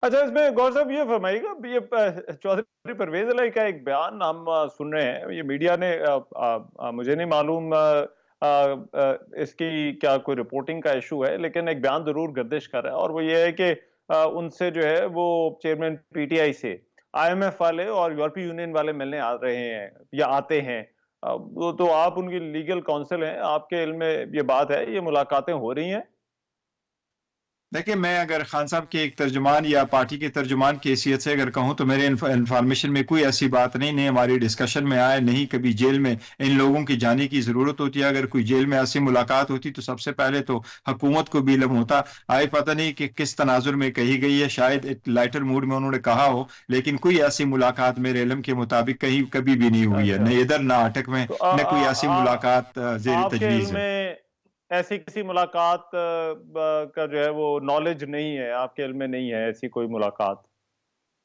अच्छा, इसमें गौर साहब ये फरमाइएगा, ये चौधरी परवेज इलाही का एक बयान हम सुन रहे हैं, ये मीडिया ने मुझे नहीं मालूम इसकी क्या कोई रिपोर्टिंग का इशू है, लेकिन एक बयान जरूर गर्दिश कर रहा है, और वो ये है कि उनसे जो है वो चेयरमैन पीटीआई से आईएमएफ वाले और यूरोपीय यूनियन वाले मिलने आ रहे हैं या आते हैं। वो तो आप उनकी लीगल काउंसिल हैं, आपके इल्म में ये बात है, ये मुलाकातें हो रही हैं? देखिए, मैं अगर खान साहब के एक तर्जुमान या पार्टी के तर्जुमान की हैसियत से अगर कहूं तो मेरे इंफॉर्मेशन में कोई ऐसी बात नहीं हमारी डिस्कशन में आए, नहीं कभी जेल में इन लोगों की जाने की जरूरत होती है। अगर कोई जेल में ऐसी मुलाकात होती तो सबसे पहले तो हुकूमत को भी इल्म होता। आए पता नहीं कि किस तनाजुर में कही गई है, शायद एक लाइटर मूड में उन्होंने कहा हो, लेकिन कोई ऐसी मुलाकात मेरे इल्म के मुताबिक कहीं कभी भी नहीं हुई है, अच्छा, न इधर न अटक में, तो न कोई ऐसी मुलाकात जेर आपके इल्म तजवीज है। में ऐसी किसी मुलाकात का जो है वो नॉलेज नहीं है, आपके इल्म में नहीं है ऐसी कोई मुलाकात?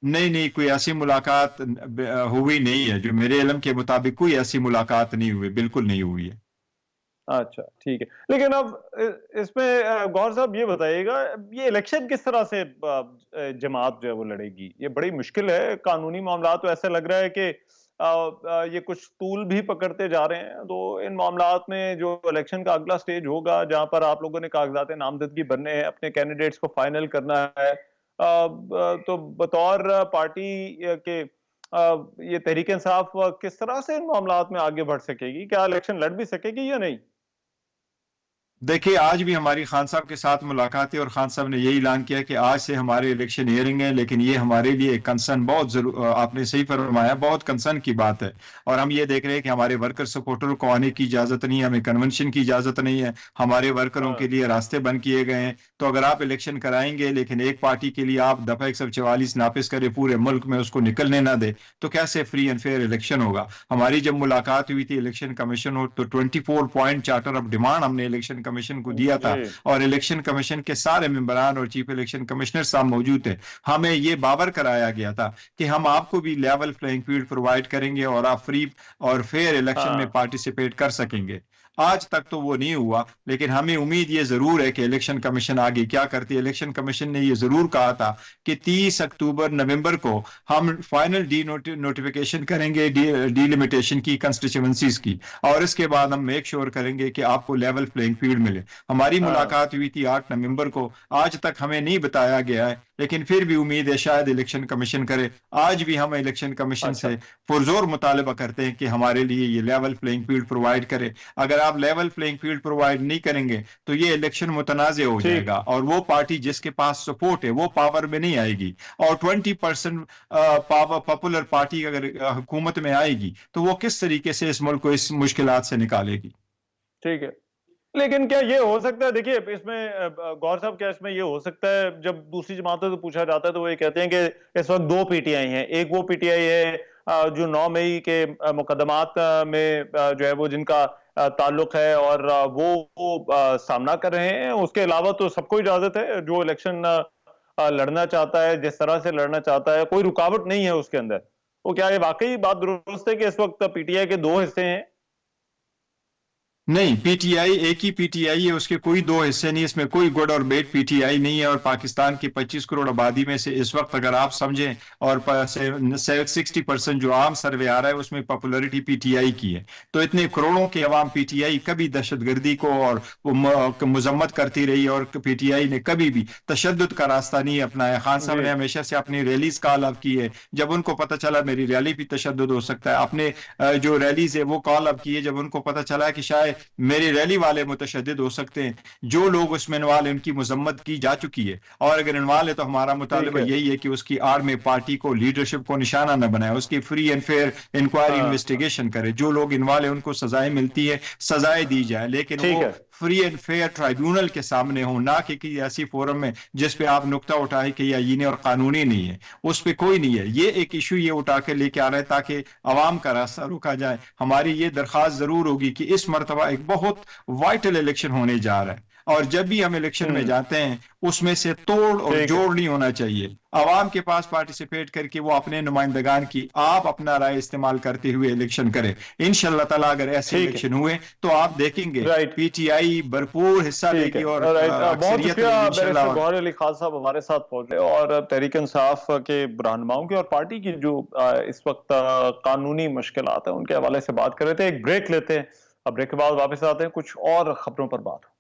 नहीं नहीं, कोई ऐसी मुलाकात हुई नहीं है, जो मेरे इल्म के मुताबिक कोई ऐसी मुलाकात नहीं हुई, बिल्कुल नहीं हुई है। अच्छा, ठीक है। लेकिन अब इसमें गौहर साहब ये बताइएगा, ये इलेक्शन किस तरह से जमात जो है वो लड़ेगी? ये बड़ी मुश्किल है, कानूनी मामला तो ऐसा लग रहा है कि ये कुछ तूल भी पकड़ते जा रहे हैं। तो इन मामलात में जो इलेक्शन का अगला स्टेज होगा, जहां पर आप लोगों ने कागजात नामजदगी भरने हैं, अपने कैंडिडेट्स को फाइनल करना है, तो बतौर पार्टी के ये तहरीक इंसाफ किस तरह से इन मामलात में आगे बढ़ सकेगी? क्या इलेक्शन लड़ भी सकेगी या नहीं? देखिए, आज भी हमारी खान साहब के साथ मुलाकात है और खान साहब ने यही ऐलान किया कि आज से हमारे इलेक्शन हियरिंग है, लेकिन ये हमारे लिए कंसर्न बहुत जरूर, आपने सही फरमाया, बहुत कंसर्न की बात है। और हम ये देख रहे हैं कि हमारे वर्कर सपोर्टर को आने की इजाजत नहीं है, हमें कन्वेंशन की इजाजत नहीं है, हमारे वर्करों के हाँ। लिए रास्ते बंद किए गए हैं। तो अगर आप इलेक्शन कराएंगे लेकिन एक पार्टी के लिए आप दफा 144 नाफिज करे, पूरे मुल्क में उसको निकलने ना दे, तो कैसे फ्री एंड फेयर इलेक्शन होगा? हमारी जब मुलाकात हुई थी इलेक्शन कमीशन हो तो 24 पॉइंट चार्टर ऑफ डिमांड हमने इलेक्शन कमीशन को दिया था, जी। और इलेक्शन कमीशन के सारे मेंबरान और चीफ इलेक्शन कमिश्नर साहब मौजूद थे। हमें यह बावर कराया गया था कि हम आपको भी लेवल प्लेइंग फील्ड प्रोवाइड करेंगे और आप फ्री और फेयर इलेक्शन में हाँ। पार्टिसिपेट कर सकेंगे। आज तक तो वो नहीं हुआ, लेकिन हमें उम्मीद ये जरूर है कि इलेक्शन कमीशन आगे क्या करती है। इलेक्शन कमीशन ने ये जरूर कहा था कि 30 अक्टूबर नवंबर को हम फाइनल नोटिफिकेशन करेंगे डिलिमिटेशन की, कंस्टिट्यूएंसीज की, और इसके बाद हम मेक श्योर करेंगे कि आपको लेवल प्लेइंग फील्ड मिले। हमारी हाँ। मुलाकात हुई थी 8 नवंबर को, आज तक हमें नहीं बताया गया है, लेकिन फिर भी उम्मीद है शायद इलेक्शन कमीशन करे। आज भी हम इलेक्शन कमीशन अच्छा। से पुरजोर मुतालबा करते हैं कि हमारे लिए ये लेवल प्लेइंग फील्ड प्रोवाइड करे। अगर आप लेवल प्लेइंग फील्ड प्रोवाइड नहीं करेंगे तो ये इलेक्शन मुतनाज़ हो ठीक। जाएगा, और वो पार्टी जिसके पास सपोर्ट है वो पावर में नहीं आएगी। और 20% पावर पॉपुलर पार्टी अगर हुकूमत में आएगी तो वो किस तरीके से इस मुल्क को इस मुश्किलात से निकालेगी? ठीक है। लेकिन क्या ये हो सकता है, देखिए इसमें गौर साहब, क्या इसमें ये हो सकता है, जब दूसरी जमातों से पूछा जाता है तो वो ये कहते हैं कि इस वक्त दो पीटीआई हैं। एक वो पीटीआई है जो 9 मई के मुकदमात में जो है वो जिनका ताल्लुक है, और वो सामना कर रहे हैं। उसके अलावा तो सबको इजाजत है, जो इलेक्शन लड़ना चाहता है, जिस तरह से लड़ना चाहता है, कोई रुकावट नहीं है उसके अंदर। तो क्या ये वाकई बात दुरुस्त है कि इस वक्त पीटीआई के दो हिस्से हैं? नहीं, पीटीआई एक ही पीटीआई है, उसके कोई दो हिस्से नहीं, इसमें कोई गुड और बेड पीटीआई नहीं है। और पाकिस्तान की 25 करोड़ आबादी में से इस वक्त अगर आप समझें, और 60% जो आम सर्वे आ रहा है उसमें पॉपुलरिटी पीटीआई की है। तो इतने करोड़ों के अवाम पीटीआई कभी दहशतगर्दी को और मजम्मत करती रही, और पीटीआई ने कभी भी तशद्दुद का रास्ता नहीं अपनाया। खान साहब जी। ने हमेशा से अपनी रैलीज कॉल अप की है, जब उनको पता चला मेरी रैली भी तशद्दुद हो सकता है, अपने जो रैलीज है वो कॉल अप की है जब उनको पता चला कि शायद मेरी रैली वाले मुतशद्दिद हो सकते हैं। जो लोग उसमें इन्वॉल्व, उनकी मजम्मत की जा चुकी है, और अगर इन्वॉल्व है तो हमारा ठीक मुतालिबा है। यही है कि उसकी आड़ में पार्टी को, लीडरशिप को निशाना न बनाए, उसकी फ्री एंड फेयर इंक्वायरी, हाँ। इन्वेस्टिगेशन करे। जो लोग इन्वॉल्व है उनको सजाएं मिलती है, सजाएं दी जाए, लेकिन ठीक वो है। फ्री एंड फेयर ट्राइब्यूनल के सामने हो, ना कि किसी ऐसी फोरम में जिस पे आप नुक्ता उठाए कि यह आईनी और कानूनी नहीं है। उस पे कोई नहीं है। ये एक इशू ये उठा के लेके आ रहे हैं ताकि अवाम का रास्ता रोका जाए। हमारी ये दरख्वास्त जरूर होगी कि इस मरतबा एक बहुत वाइटल इलेक्शन होने जा रहा है। اور جب بھی ہم الیکشن میں جاتے ہیں اس میں سے توڑ اور جوڑ نہیں ہونا چاہیے. عوام کے پاس پارٹیسپیٹ کر کے وہ اپنے نمائندگان کی آپ اپنا رائے استعمال کرتے ہوئے الیکشن کریں. انشاءاللہ تعالیٰ اگر ایسے الیکشن ہوئے تو آپ دیکھیں گے پی ٹی آئی بھرپور حصہ لے گی اور بہت شکریہ بیرسٹر انشاءاللہ. گوہر علی خان صاحب ہمارے ساتھ پہنچے اور تحریک انصاف کے رہنماؤں کی اور پارٹی کی جو اس وقت قانونی مشکلات ہیں ان کے حوالے سے بات کر رہے تھے. ایک بریک لیتے ہیں, اب بریک کے بعد واپس آتے ہیں, کچھ اور خبروں پر بات